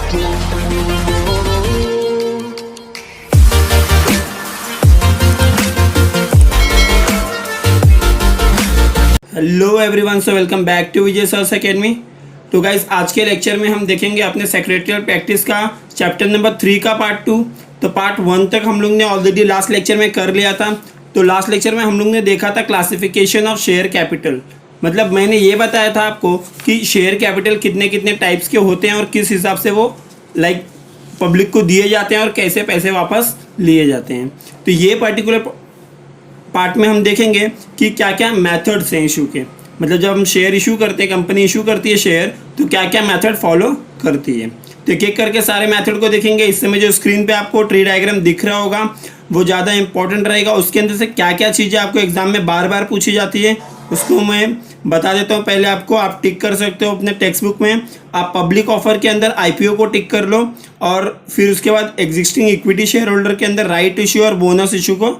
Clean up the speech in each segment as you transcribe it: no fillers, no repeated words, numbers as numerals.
Hello everyone, so welcome back to Vijay sir's academy. तो guys, आज के लेक्चर में हम देखेंगे अपने सेक्रेटरियल प्रैक्टिस का चैप्टर नंबर 3 का पार्ट 2। तो पार्ट 1 तक हम लोग ने ऑलरेडी लास्ट लेक्चर में कर लिया था। तो लास्ट लेक्चर में हम लोग ने देखा था क्लासिफिकेशन ऑफ शेयर कैपिटल। मतलब मैंने ये बताया था आपको कि शेयर कैपिटल कितने कितने टाइप्स के होते हैं और किस हिसाब से वो पब्लिक को दिए जाते हैं और कैसे पैसे वापस लिए जाते हैं। तो ये पर्टिकुलर पार्ट में हम देखेंगे कि क्या क्या मेथड्स हैं इशू के। मतलब जब हम शेयर इशू करते हैं, कंपनी इशू करती है शेयर, तो क्या क्या मेथड फॉलो करती है। तो एक एक करके सारे मेथड को देखेंगे। इस समय जो स्क्रीन पे आपको ट्री डायग्राम दिख रहा होगा वो ज़्यादा इंपॉर्टेंट रहेगा। उसके अंदर से क्या क्या चीज़ें आपको एग्जाम में बार बार पूछी जाती है उसको मैं बता देता हूँ। पहले आपको आप टिक कर सकते हो अपने टेक्स्ट बुक में। आप पब्लिक ऑफर के अंदर IPO को टिक कर लो और फिर उसके बाद एग्जिस्टिंग इक्विटी शेयर होल्डर के अंदर राइट इशू और बोनस इशू को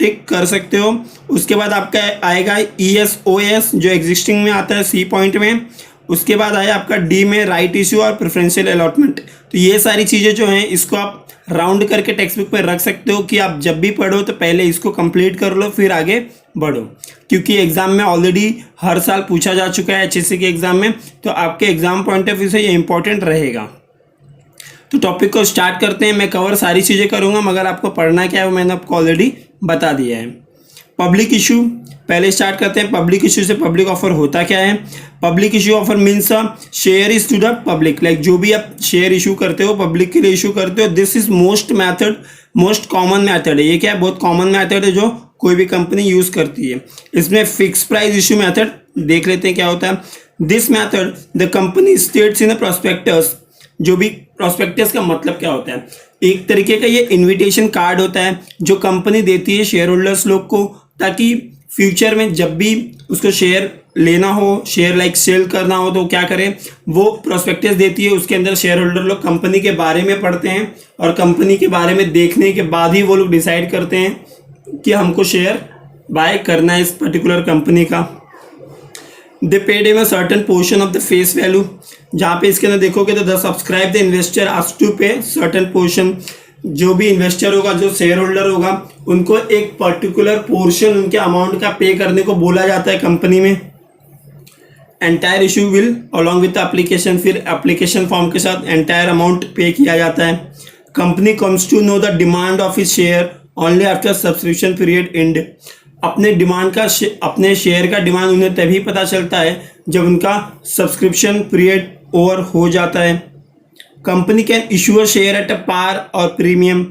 टिक कर सकते हो। उसके बाद आपका आएगा ESOS जो एग्जिस्टिंग में आता है C पॉइंट में। उसके बाद आया आपका D में राइट इशू और प्रेफरेंशियल अलॉटमेंट। तो ये सारी चीज़ें जो हैं इसको आप राउंड करके टेक्स्ट बुक में रख सकते हो कि आप जब भी पढ़ो तो पहले इसको कंप्लीट कर लो फिर आगे बढ़ो, क्योंकि एग्जाम में ऑलरेडी हर साल पूछा जा चुका है HSC के एग्जाम में। तो आपके एग्जाम पॉइंट ऑफ व्यू से ये इंपॉर्टेंट रहेगा। तो टॉपिक को स्टार्ट करते हैं। मैं कवर सारी चीज़ें करूँगा मगर आपको पढ़ना क्या है वो मैंने आपको ऑलरेडी बता दिया है। पब्लिक इशू पहले स्टार्ट करते हैं। पब्लिक इशू से पब्लिक ऑफर होता क्या है? Public issue offer means share is to the public. जो भी आप शेयर इशू करते हो पब्लिक के लिए इशू करते हो, this is most common method है। ये क्या है? बहुत कॉमन मैथड है जो कोई भी कंपनी यूज करती है। इसमें फिक्स प्राइस इशू मैथड देख लेते हैं क्या होता है। This method the company states in a prospectus. जो भी प्रोस्पेक्टस का मतलब क्या होता है? एक तरीके का ये इनविटेशन कार्ड होता है जो कंपनी देती है शेयर होल्डर्स लोग को, ताकि फ्यूचर में जब भी उसको शेयर लेना हो, शेयर सेल करना हो, तो क्या करें, वो प्रोस्पेक्टस देती है। उसके अंदर शेयर होल्डर लोग कंपनी के बारे में पढ़ते हैं और कंपनी के बारे में देखने के बाद ही वो लोग डिसाइड करते हैं कि हमको शेयर बाय करना है इस पर्टिकुलर कंपनी का। They paid him a certain portion of the face value. जहाँ पे इसके अंदर देखोगे तो the subscribe the investor asked to pay certain portion. जो भी इन्वेस्टर होगा, जो शेयर होल्डर होगा, उनको एक पर्टिकुलर पोर्शन उनके अमाउंट का पे करने को बोला जाता है कंपनी में। Entire issue will along with application, फिर एप्लीकेशन फॉर्म के साथ एंटायर अमाउंट पे किया जाता है। Company comes to know the demand of is share only after subscription period end. अपने शेयर का डिमांड उन्हें तभी पता चलता है जब उनका सब्सक्रिप्शन पीरियड ओवर हो जाता है। Company can issue a share at a par or premium.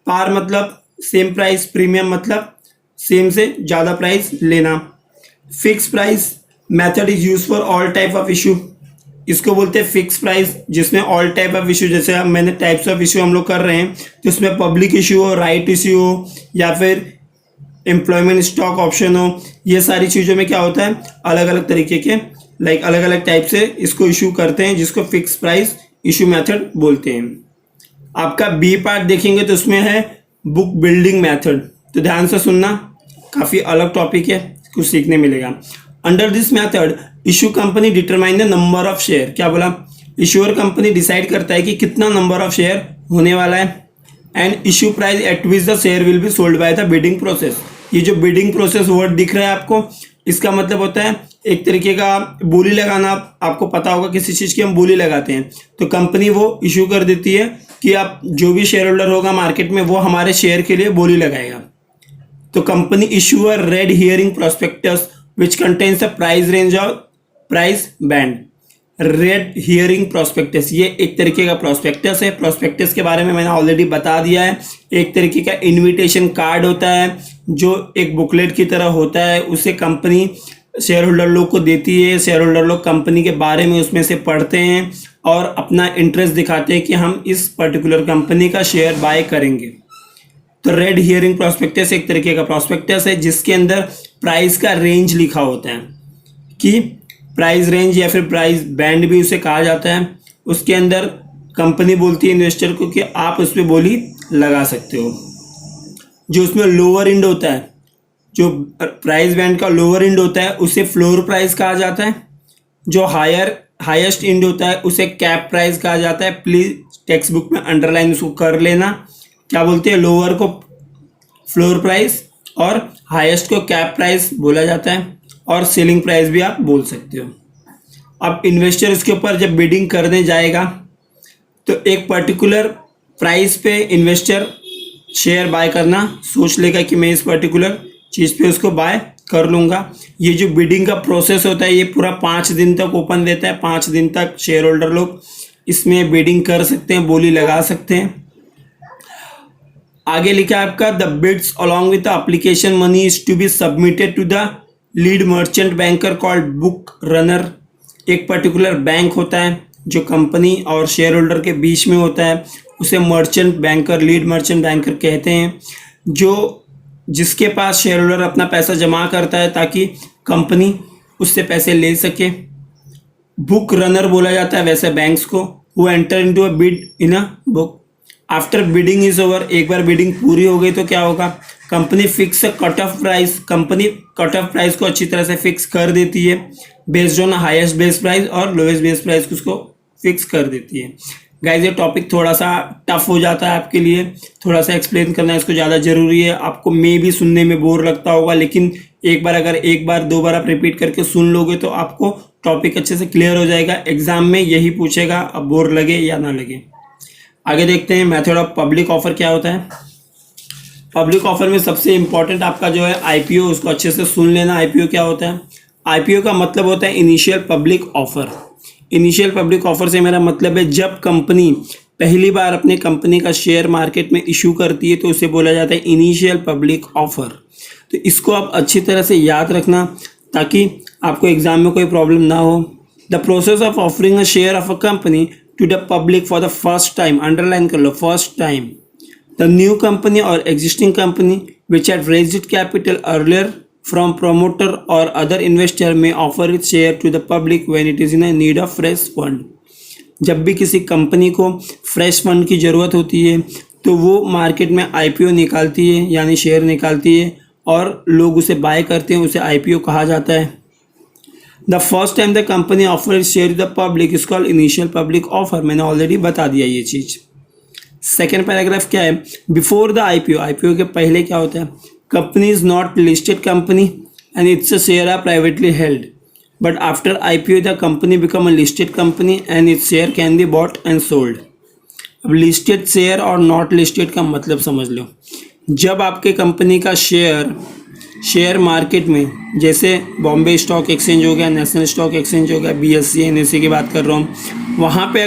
Par मतलब सेम प्राइस, प्रीमियम मतलब सेम से ज़्यादा प्राइस लेना। Fix price method is use for all type of issue. इसको बोलते हैं फिक्स प्राइस, जिसमें ऑल टाइप ऑफ इशू, जैसे मैंने टाइप्स ऑफ इशू हम लोग कर रहे हैं तो उसमें पब्लिक इशू हो, राइट इशू हो या फिर एम्प्लॉयमेंट स्टॉक ऑप्शन हो, ये सारी चीज़ों में क्या होता है, अलग अलग तरीके के अलग अलग टाइप से इसको इशू करते हैं, जिसको फिक्स प्राइस इशू मेथड बोलते हैं। आपका B पार्ट देखेंगे तो उसमें है बुक बिल्डिंग मेथड। तो ध्यान से सुनना, काफ़ी अलग टॉपिक है, कुछ सीखने मिलेगा। Under this method issue company determine the number of share. क्या बोला? इशूअर कंपनी डिसाइड करता है कि कितना नंबर ऑफ शेयर होने वाला है। And issue price at which the share will be sold by the bidding process. ये जो बिडिंग प्रोसेस वर्ड दिख रहा है आपको, इसका मतलब होता है एक तरीके का बोली लगाना। आपको पता होगा किसी चीज़ की हम बोली लगाते हैं तो कंपनी वो इशू कर देती है कि आप जो भी शेयर होल्डर होगा मार्केट में वो हमारे शेयर के लिए बोली लगाएगा। तो company issue a red herring prospectus which contains a price range और price band. Red herring prospectus ये एक तरीके का प्रोस्पेक्टस है। प्रोस्पेक्टस के बारे में मैंने ऑलरेडी बता दिया है। एक तरीके का इनविटेशन कार्ड होता है जो एक बुकलेट की तरह होता है, उसे कंपनी शेयर होल्डर लोग को देती है। शेयर होल्डर लोग कंपनी के बारे में उसमें से पढ़ते हैं और अपना इंटरेस्ट दिखाते हैं कि हम इस पर्टिकुलर कंपनी का शेयर बाय करेंगे। तो रेड हियरिंग प्रोस्पेक्टस एक तरीके का प्रोस्पेक्टस है जिसके अंदर प्राइस का रेंज लिखा होता है, कि प्राइस रेंज या फिर प्राइस बैंड भी उसे कहा जाता है। उसके अंदर कंपनी बोलती है इन्वेस्टर को कि आप उस पर बोली लगा सकते हो। जो उसमें लोअर इंड होता है, जो प्राइस बैंड का लोअर इंड होता है, उसे फ्लोर प्राइस कहा जाता है। जो हायर हाईएस्ट इंड होता है उसे कैप प्राइस कहा जाता है। प्लीज टेक्स्ट बुक में अंडरलाइन उसको कर लेना। क्या बोलते हैं, लोअर को फ्लोर प्राइस और हाईएस्ट को कैप प्राइस बोला जाता है, और सेलिंग प्राइस भी आप बोल सकते हो। अब इन्वेस्टर इसके ऊपर जब बिडिंग करने जाएगा तो एक पर्टिकुलर प्राइस पे इन्वेस्टर शेयर बाय करना सोच लेगा कि मैं इस पर्टिकुलर चीज़ पे उसको बाय कर लूँगा। ये जो बिडिंग का प्रोसेस होता है ये पूरा 5 दिन तक ओपन रहता है। 5 दिन तक शेयर होल्डर लोग इसमें बिडिंग कर सकते हैं, बोली लगा सकते हैं। आगे लिखा है आपका, the bids along with the application money is to be submitted to the lead merchant banker called book runner. एक पर्टिकुलर बैंक होता है जो कंपनी और शेयर होल्डर के बीच में होता है, उसे merchant banker, lead merchant banker कहते हैं, जो जिसके पास शेयर होल्डर अपना पैसा जमा करता है ताकि कंपनी उससे पैसे ले सके। बुक रनर बोला जाता है वैसे बैंक्स को। वो enter into a bid in a book. After bidding is over, एक बार बिडिंग पूरी हो गई तो क्या होगा, company fix cut off price, company cut off price को अच्छी तरह से फिक्स कर देती है based on highest base price और लोएस्ट बेस प्राइस को उसको फिक्स कर देती है। गाइज ये टॉपिक थोड़ा सा टफ हो जाता है आपके लिए, थोड़ा सा एक्सप्लेन करना इसको ज़्यादा ज़रूरी है। आपको मे भी सुनने में बोर लगता होगा, लेकिन एक बार दो बार आप रिपीट करके सुन लोगे तो आपको टॉपिक अच्छे से क्लियर हो जाएगा। एग्जाम में यही पूछेगा, अब बोर लगे या ना लगे। आगे देखते हैं मेथड ऑफ पब्लिक ऑफर क्या होता है। पब्लिक ऑफर में सबसे इंपॉर्टेंट आपका जो है आईपीओ, उसको अच्छे से सुन लेना। आईपीओ क्या होता है, आईपीओ का मतलब होता है initial public offer. Initial public offer से मेरा मतलब है जब कंपनी पहली बार अपने कंपनी का शेयर मार्केट में इशू करती है तो उसे बोला जाता है इनिशियल पब्लिक ऑफर। तो इसको आप अच्छी तरह से याद रखना ताकि आपको एग्जाम में कोई प्रॉब्लम ना हो। The process of offering a share of a company to the public for the first time, underline कर लो, first time. The new company or existing company which had raised capital earlier from promoter or other investor may offer its share to the public when it is in a need of fresh fund। जब भी किसी company को fresh fund की ज़रूरत होती है तो वो मार्केट में आईपीओ निकालती है, यानी शेयर निकालती है, और लोग उसे बाय करते हैं, उसे आईपीओ कहा जाता है। The first time the company offer its share to the public is called initial public offer. मैंने ऑलरेडी बता दिया ये चीज़। सेकेंड पैराग्राफ क्या है, बिफोर द आईपीओ, आईपीओ के पहले क्या होता है, company is not listed company and its share are privately held, but after IPO the company become a listed company and its share can be bought and sold। अब listed share और not listed का मतलब समझ लो। जब आपके company का share market में, जैसे बॉम्बे स्टॉक एक्सचेंज हो गया, नेशनल स्टॉक एक्सचेंज हो गया, BSE NSE की बात कर रहा हूँ, वहाँ पे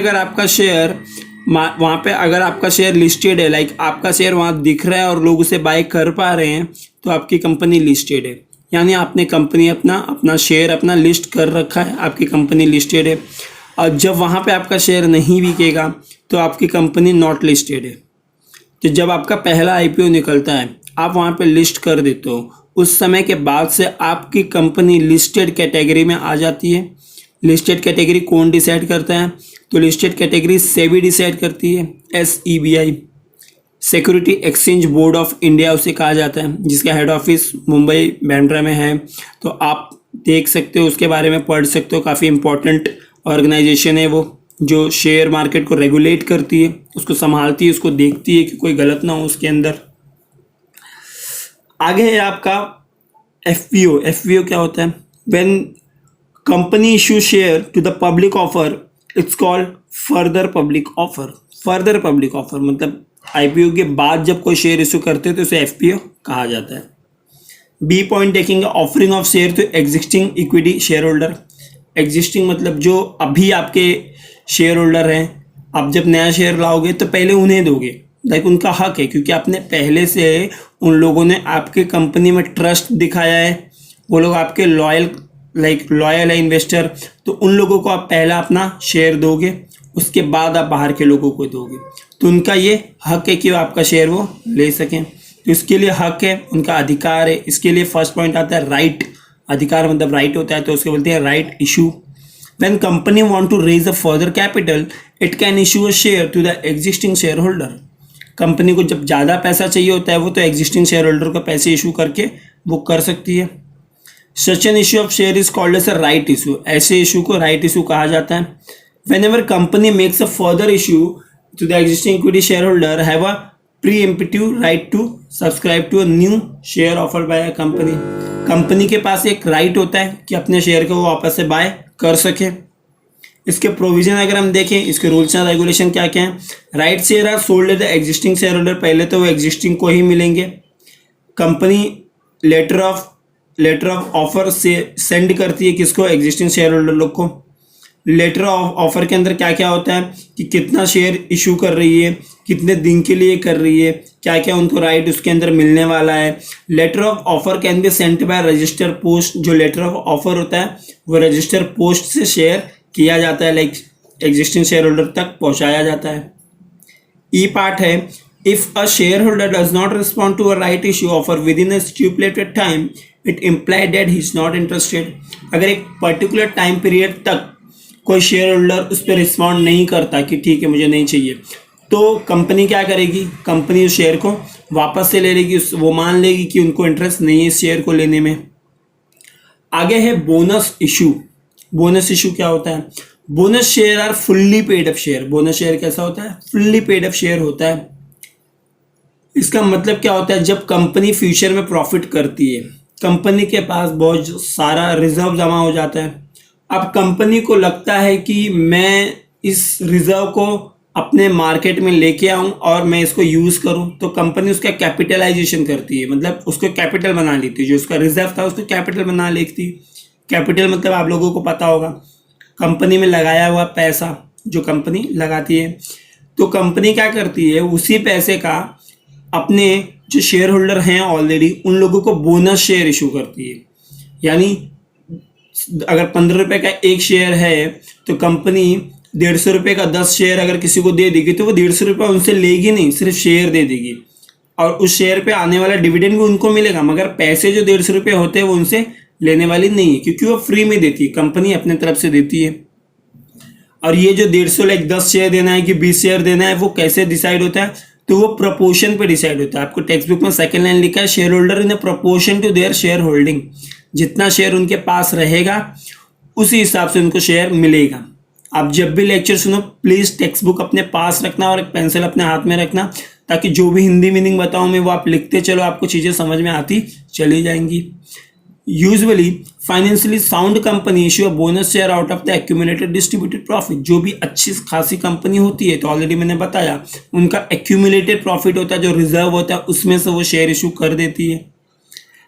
अगर आपका शेयर लिस्टेड है, लाइक आपका शेयर वहाँ दिख रहा है और लोग उसे बाय कर पा रहे हैं, तो आपकी कंपनी लिस्टेड है, यानी आपने कंपनी अपना शेयर अपना लिस्ट कर रखा है, आपकी कंपनी लिस्टेड है। और जब वहाँ पे आपका शेयर नहीं बिकेगा तो आपकी कंपनी नॉट लिस्टेड है। तो जब आपका पहला आईपीओ निकलता है, आप वहाँ पे लिस्ट कर देते हो, उस समय के बाद से आपकी कंपनी लिस्टेड कैटेगरी में आ जाती है। लिस्टेड कैटेगरी कौन डिसाइड करता है, तो लिस्टेड कैटेगरी सेबी डिसाइड करती है, SEBI, security exchange board of India उसे कहा जाता है, जिसका हेड ऑफिस मुंबई बांद्रा में है। तो आप देख सकते हो, उसके बारे में पढ़ सकते हो, काफ़ी इंपॉर्टेंट ऑर्गेनाइजेशन है वो, जो शेयर मार्केट को रेगुलेट करती है, उसको संभालती है, उसको देखती है कि कोई गलत ना हो उसके अंदर। आगे है आपका FPO। FPO क्या होता है, when company issue share to the public offer it's called further public offer. Further public offer मतलब आईपीओ के बाद जब कोई शेयर इशू करते हैं तो उसे FPO कहा जाता है। बी पॉइंट देखेंगे, offering of share to existing equity share holder. Existing मतलब जो अभी आपके शेयर होल्डर हैं, आप जब नया शेयर लाओगे तो पहले उन्हें दोगे, लाइक उनका हक है, क्योंकि आपने पहले से उन लोगों ने आपके कंपनी में ट्रस्ट दिखाया है, वो लोग आपके लॉयल है इन्वेस्टर, तो उन लोगों को आप पहला अपना शेयर दोगे, उसके बाद आप बाहर के लोगों को दोगे। तो उनका ये हक है कि आपका शेयर वो ले सकें, तो इसके लिए हक है, उनका अधिकार है। इसके लिए फर्स्ट पॉइंट आता है राइट। अधिकार मतलब राइट होता है, तो उसके बोलते हैं right issue. When company want to raise a further capital it can issue a share to the existing share holder. Company को जब ज़्यादा पैसा चाहिए होता है वो तो एग्जिस्टिंग शेयर होल्डर को पैसे इशू करके वो कर सकती है। Such an issue of share is called as a right issue, ऐसे इशू को राइट इशू कहा जाता है। Whenever company makes a further issue to the existing equity share holder have a preemptive right to subscribe to a new share offered by a company. Company के पास एक right होता है कि अपने शेयर को वो वापस से बाय कर सके। इसके प्रोविजन अगर हम देखें, इसके रूल्स एंड रेगुलेशन क्या क्या हैं। Right share are sold the existing share holder, पहले तो वो एग्जिस्टिंग को ही मिलेंगे। कंपनी लेटर ऑफ ऑफर से सेंड करती है किसको, एग्जिस्टिंग शेयर होल्डर लोग को। लेटर ऑफ ऑफर के अंदर क्या क्या होता है कि कितना शेयर इशू कर रही है, कितने दिन के लिए कर रही है, क्या क्या उनको राइट उसके अंदर मिलने वाला है। Letter of offer can be sent by register post, जो लेटर ऑफ ऑफर होता है वो रजिस्टर पोस्ट से शेयर किया जाता है, लाइक एग्जिस्टिंग शेयर होल्डर तक पहुंचाया जाता है। ई पार्ट है, if a share holder does not respond to a right issue offer within a stipulated time it imply that he is not interested. अगर एक पर्टिकुलर टाइम पीरियड तक कोई share holder उस पर respond नहीं करता कि ठीक है मुझे नहीं चाहिए, तो कंपनी क्या करेगी, कंपनी उस शेयर को वापस से ले लेगी, वो मान लेगी कि उनको इंटरेस्ट नहीं है इस शेयर को लेने में। आगे है बोनस इशू। बोनस इशू क्या होता है, bonus share are fully paid up share. Bonus share कैसा होता है, फुल्ली पेड अप शेयर होता है। इसका मतलब क्या होता है, जब कंपनी फ्यूचर में प्रॉफिट करती है, कंपनी के पास बहुत सारा रिजर्व जमा हो जाता है। अब कंपनी को लगता है कि मैं इस रिजर्व को अपने मार्केट में लेके आऊं और मैं इसको यूज करूं, तो कंपनी उसका कैपिटलाइजेशन करती है, मतलब उसको कैपिटल बना लेती है। जो उसका रिजर्व था उसको कैपिटल बना लेती है। कैपिटल मतलब आप लोगों को पता होगा, कंपनी में लगाया हुआ पैसा जो कंपनी लगाती है। तो कंपनी क्या करती है, उसी पैसे का अपने जो शेयर होल्डर हैं ऑलरेडी उन लोगों को बोनस शेयर इशू करती है। यानी अगर 15 रुपए का एक शेयर है तो कंपनी 150 रुपए का 10 शेयर अगर किसी को दे देगी तो वो 150 रुपये उनसे लेगी नहीं, सिर्फ शेयर दे देगी, और उस शेयर पे आने वाला डिविडेंड भी उनको मिलेगा, मगर पैसे जो 150 रुपये होते हैं वो उनसे लेने वाली नहीं है, क्योंकि वो फ्री में देती है, कंपनी अपने तरफ से देती है। और ये जो 150 लाइक 10 शेयर देना है कि 20 शेयर देना है, वो कैसे डिसाइड होता है, तो वो प्रपोर्शन पे डिसाइड होता है। आपको टेक्स्ट बुक में सेकंड लाइन लिखा है, share holder in a proportion to their share holding. जितना शेयर उनके पास रहेगा उसी हिसाब से उनको शेयर मिलेगा। आप जब भी लेक्चर सुनो प्लीज टेक्स्ट बुक अपने पास रखना और एक पेंसिल अपने हाथ में रखना, ताकि जो भी हिंदी मीनिंग बताऊं मैं वो आप लिखते चलो, आपको चीजें समझ में आती चली जाएंगी। Usually financially sound company issue a bonus share out of the accumulated distributed profit. जो भी अच्छी खासी कंपनी होती है, तो ऑलरेडी मैंने बताया उनका एक्यूमुलेटेड प्रॉफिट होता है, जो रिजर्व होता है उसमें से वो शेयर इशू कर देती है।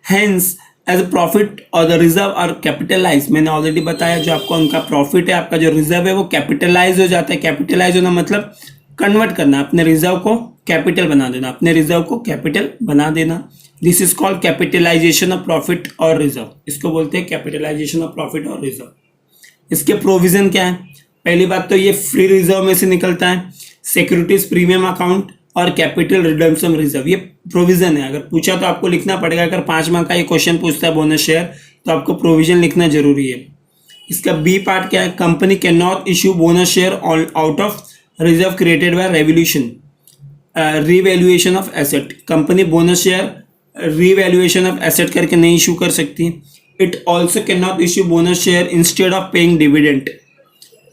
हेंस एज प्रॉफिट और द रिजर्व आर कैपिटलाइज। मैंने ऑलरेडी बताया जो आपका उनका प्रॉफिट है, आपका जो रिजर्व है वो कैपिटलाइज हो जाता है। कैपिटलाइज होना मतलब कन्वर्ट करना, अपने रिजर्व को कैपिटल बना देना, अपने रिजर्व को कैपिटल बना देना। This is called capitalisation of profit और रिजर्व। इसको बोलते हैं कैपिटलाइजेशन ऑफ प्रॉफिट और रिजर्व। इसके प्रोविजन क्या है, पहली बात तो ये फ्री रिजर्व में से निकलता है, सिक्योरिटीज प्रीमियम अकाउंट और कैपिटल रिडम्पशन रिजर्व, ये प्रोविजन है। अगर पूछा तो आपको लिखना पड़ेगा, अगर 5 मार्क का ये क्वेश्चन पूछता है बोनस शेयर तो आपको प्रोविजन लिखना जरूरी है। इसका बी पार्ट क्या है, company can not issue bonus share out of reserve created by revolution revaluation of asset. Company bonus share revaluation of asset करके नहीं इशू कर सकती। It also can not issue bonus share instead of paying dividend.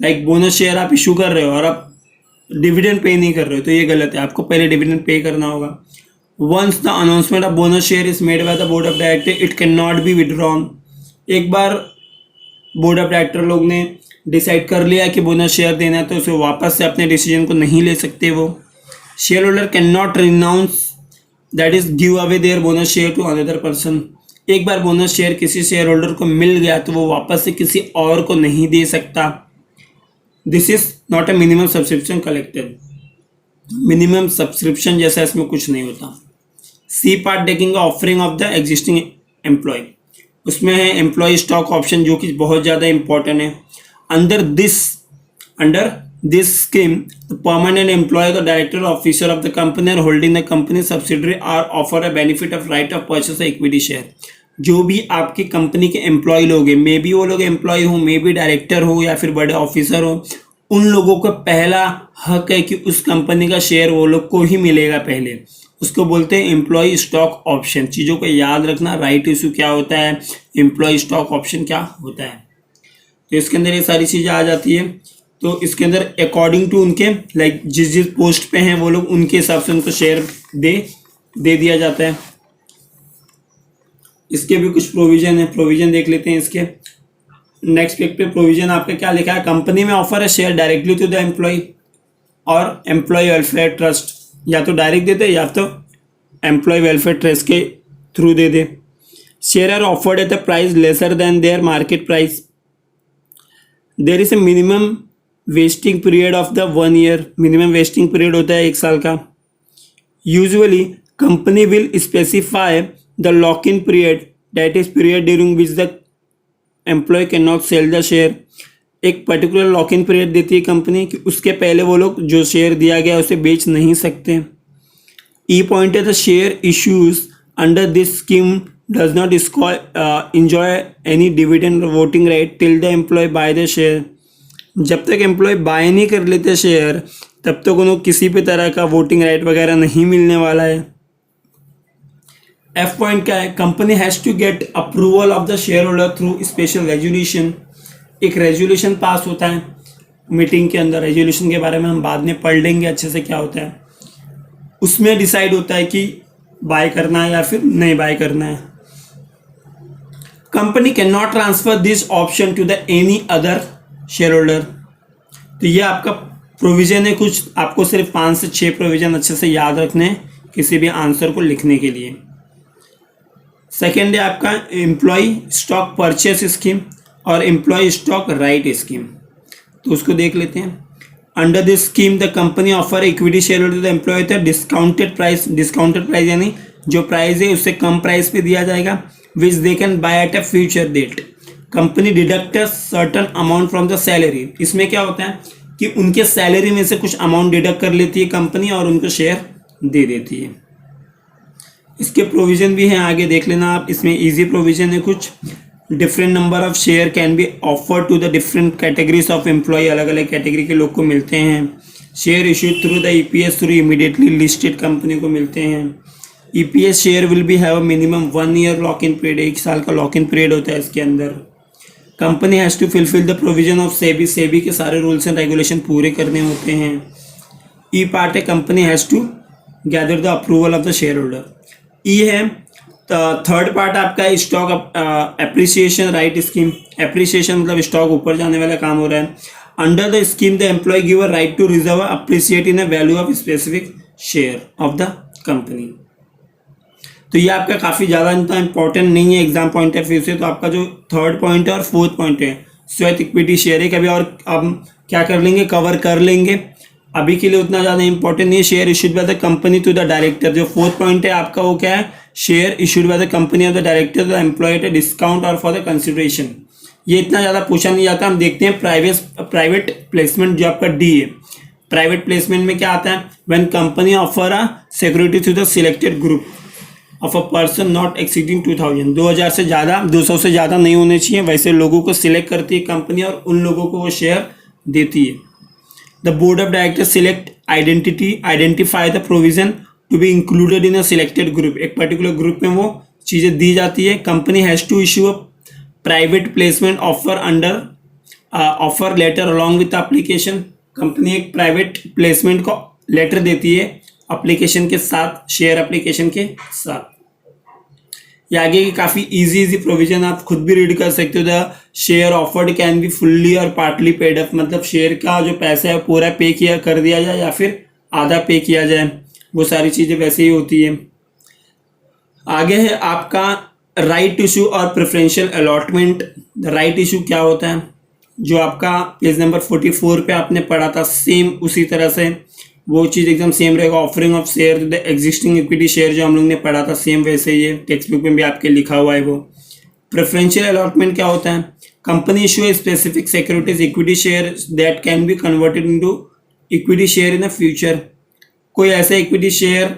Like bonus share आप issue कर रहे हो और आप डिविडेंड पे नहीं कर रहे हो, तो ये गलत है, आपको पहले डिविडेंड पे करना होगा। Once the announcement of bonus share is made by the board of director it can not be withdrawn. एक बार बोर्ड ऑफ डायरेक्टर लोग ने डिसाइड कर लिया कि बोनस शेयर देना है तो उसे वापस से अपने डिसीजन को नहीं ले सकते। वो share holder can not renounce that is give away their bonus share to another person. एक बार बोनस शेयर किसी शेयर होल्डर को मिल गया तो वो वापस से किसी और को नहीं दे सकता। This is not a minimum subscription collected. Minimum subscription जैसा इसमें कुछ नहीं होता। C part taking offering of the existing employee, उसमें है एम्प्लॉय स्टॉक ऑप्शन जो कि बहुत ज़्यादा इंपॉर्टेंट है। Under this scheme the permanent employ the director officer of the company or holding the company subsidiary are offer a benefit of right of purchase equity share. जो भी आपकी company के employ लोग हैं, मे बी वो लोग employ हो, may be director हो या फिर बड़े ऑफिसर हो, उन लोगों का पहला हक है कि उस कंपनी का शेयर वो लोग को ही मिलेगा पहले। उसको बोलते हैं एम्प्लॉय स्टॉक ऑप्शन। चीज़ों को याद रखना, राइट इशू क्या होता है, एम्प्लॉय स्टॉक ऑप्शन क्या होता है। तो इसके अंदर ये सारी चीज़ें आ जाती है। तो इसके अंदर अकॉर्डिंग टू उनके लाइक जिस जिस पोस्ट पे हैं वो लोग, उनके हिसाब से उनको शेयर दे दिया जाता है। इसके भी कुछ प्रोविजन है, प्रोविजन देख लेते हैं इसके। नेक्स्ट पेज पे प्रोविजन आपका क्या लिखा है, कंपनी में ऑफर है share directly to the employee और एम्प्लॉय वेलफेयर ट्रस्ट, या तो डायरेक्ट देते या तो एम्प्लॉय वेलफेयर ट्रस्ट के थ्रू दे दे। Share are offered at the price lesser than their market price. There is a minimum vesting period of the 1 year, minimum vesting period होता है 1 साल का। Usually company will specify the lock in period, that is period during which the employ can not sell the share. एक particular lock in period देती है company कि उसके पहले वो लोग जो शेयर दिया गया उसे बेच नहीं सकते। ई पॉइंट है the share issues under this scheme does not enjoy any dividend voting right till the employee buy the share. जब तक एम्प्लॉय बाय नहीं कर लेते शेयर तब तक उन्हें किसी भी तरह का वोटिंग राइट वगैरह नहीं मिलने वाला है। एफ पॉइंट क्या है, company has to get approval of the share holder through special resolution. एक रेजोल्यूशन पास होता है मीटिंग के अंदर, रेजोल्यूशन के बारे में हम बाद में पढ़ लेंगे अच्छे से क्या होता है। उसमें डिसाइड होता है कि बाय करना है या फिर नहीं बाय करना है। Company can not transfer this option to the any other share holder. तो ये आपका प्रोविजन है, कुछ आपको सिर्फ 5 से 6 प्रोविजन अच्छे से याद रखने हैं किसी भी आंसर को लिखने के लिए। सेकेंड है आपका एम्प्लॉय स्टॉक परचेस स्कीम और एम्प्लॉय स्टॉक राइट स्कीम। तो उसको देख लेते हैं। Under this scheme the company offer equity share holder the employee the discounted price, discounted price यानी जो प्राइस है उससे कम प्राइस पे दिया जाएगा, which they can buy at a future date. Company deduct certain amount from the salary. इसमें क्या होता है कि उनके सैलरी में से कुछ अमाउंट डिडक्ट कर लेती है कंपनी और उनको शेयर दे देती है। इसके प्रोविजन भी हैं, आगे देख लेना आप। इसमें इजी प्रोविजन है कुछ। Different number of share can be offer to the different categories of employee, अलग अलग कैटेगरी के लोग को मिलते हैं। Share issued through the EPS through immediately listed company को मिलते हैं। EPS share will be have minimum 1 year lock in period, 1 साल का लॉक इन पीरियड होता है इसके अंदर। Company has to fulfil the provision of SEBI, SEBI के सारे रूल्स एंड रेगुलेशन पूरे करने होते हैं। ई पार्ट है company has to gather the approval of the share holder. ई है थर्ड पार्ट आपका stock appreciation right scheme. Appreciation मतलब स्टॉक ऊपर जाने वाला काम हो रहा है। Under the scheme the employ give a right to reserve appreciate in a value of specific share of the company. तो ये आपका काफ़ी ज़्यादा इतना इंपॉर्टेंट नहीं है एग्जाम पॉइंट ऑफ व्यू से। तो आपका जो थर्ड पॉइंट है और फोर्थ पॉइंट है श्वेत इक्विटी शेयर है, कभी और अब क्या कर लेंगे, कवर कर लेंगे। अभी के लिए उतना ज़्यादा इंपॉर्टेंट नहीं है। Share issued by the company to the director, जो फोर्थ पॉइंट है आपका वो क्या है, share issued by the company of the director the employee at discount और फॉर द कंसिडरेशन। ये इतना ज़्यादा पूछा नहीं जाता। हम देखते हैं प्राइवेट प्लेसमेंट जो आपका डी है। प्राइवेट प्लेसमेंट में क्या आता है, when company offer a security to the selected group of a person not exceeding 2000, 2000 से ज़्यादा, 200 से ज़्यादा नहीं होने चाहिए, वैसे लोगों को सिलेक्ट करती है कंपनी और उन लोगों को वो शेयर देती है। The board of directors select identify the provision to be included in a selected group. एक पर्टिकुलर ग्रुप में वो चीज़ें दी जाती है। Company has to issue a private placement offer under offer letter along with application. Company एक private placement को letter देती है एप्लीकेशन के साथ, शेयर एप्लीकेशन के साथ। ये आगे की काफ़ी इजी प्रोविजन आप खुद भी रीड कर सकते हो। The share offered can be fully और पार्टली पेड अप, मतलब शेयर का जो पैसा है पूरा पे किया कर दिया जाए या फिर आधा पे किया जाए, वो सारी चीज़ें वैसे ही होती है। आगे है आपका राइट इशू और प्रेफरेंशियल अलॉटमेंट। राइट इशू क्या होता है, जो आपका पेज नंबर 44 पे आपने पढ़ा था, सेम उसी तरह से वो चीज़ एकदम सेम रहेगा। Offering of share the existing equity share जो हम लोग ने पढ़ा था सेम वैसे ये टेक्स्ट बुक में भी आपके लिखा हुआ है वो। प्रेफरेंशियल अलॉटमेंट क्या होता है, company issue specific securities equity share that can be converted into equity share in the future. कोई ऐसे इक्विटी शेयर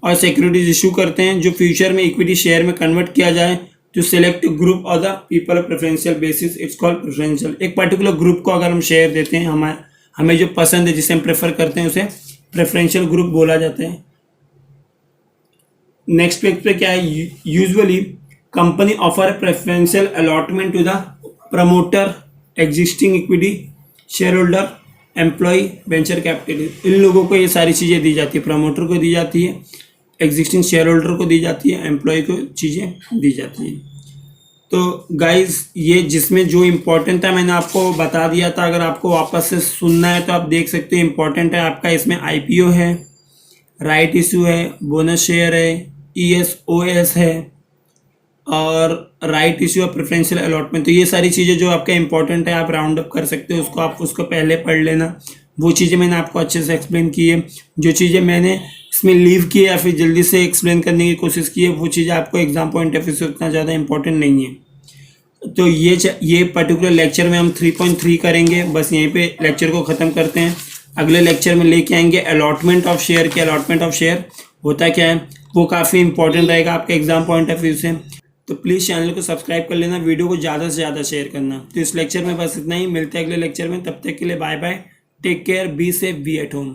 और सिक्योरिटीज इशू करते हैं जो फ्यूचर में इक्विटी शेयर में कन्वर्ट किया जाए टू सेलेक्ट ग्रुप और the people preferential basis, it's called preferential. एक पर्टिकुलर ग्रुप को अगर हम शेयर देते हैं, हमें जो पसंद है जिसे हम प्रेफर करते हैं उसे प्रेफरेंशियल ग्रुप बोला जाता है। नेक्स्ट पेज पे क्या है, usually company offer preferential allotment to the promoter, existing equity share holder, employ, venture capital. इन लोगों को ये सारी चीज़ें दी जाती है, प्रमोटर को दी जाती है, एग्जिस्टिंग शेयर होल्डर को दी जाती है, एम्प्लॉय को चीज़ें दी जाती है। तो गाइज ये जिसमें जो इम्पोर्टेंट था मैंने आपको बता दिया था, अगर आपको वापस से सुनना है तो आप देख सकते हो। इम्पोर्टेंट है आपका इसमें आईपीओ है, राइट इशू है, बोनस शेयर है, ईएसओएस है और राइट इशू और प्रेफरेंशियल अलॉटमेंट। तो ये सारी चीज़ें जो आपका इंपॉर्टेंट है आप राउंड अप कर सकते हो उसको, आप उसको पहले पढ़ लेना। वो चीज़ें मैंने आपको अच्छे से एक्सप्लेन की है। जो चीज़ें मैंने इसमें लीव की है या फिर जल्दी से एक्सप्लेन करने की कोशिश की है वो चीज़ें आपको एग्जाम पॉइंट ऑफ व्यू से उतना ज़्यादा इंपॉर्टेंट नहीं है। तो ये पर्टिकुलर लेक्चर में हम 3.3 करेंगे। बस यहीं पे लेक्चर को ख़त्म करते हैं। अगले लेक्चर में लेके आएंगे अलॉटमेंट ऑफ शेयर के। अलॉटमेंट ऑफ शेयर होता क्या है वो काफ़ी इंपॉर्टेंट रहेगा आपके एग्जाम पॉइंट ऑफ व्यू से। तो प्लीज़ चैनल को सब्सक्राइब कर लेना, वीडियो को ज़्यादा से ज़्यादा शेयर करना। तो इस लेक्चर में बस इतना ही, मिलते हैं अगले लेक्चर में। तब तक के लिए bye bye, take care, be safe, be at home.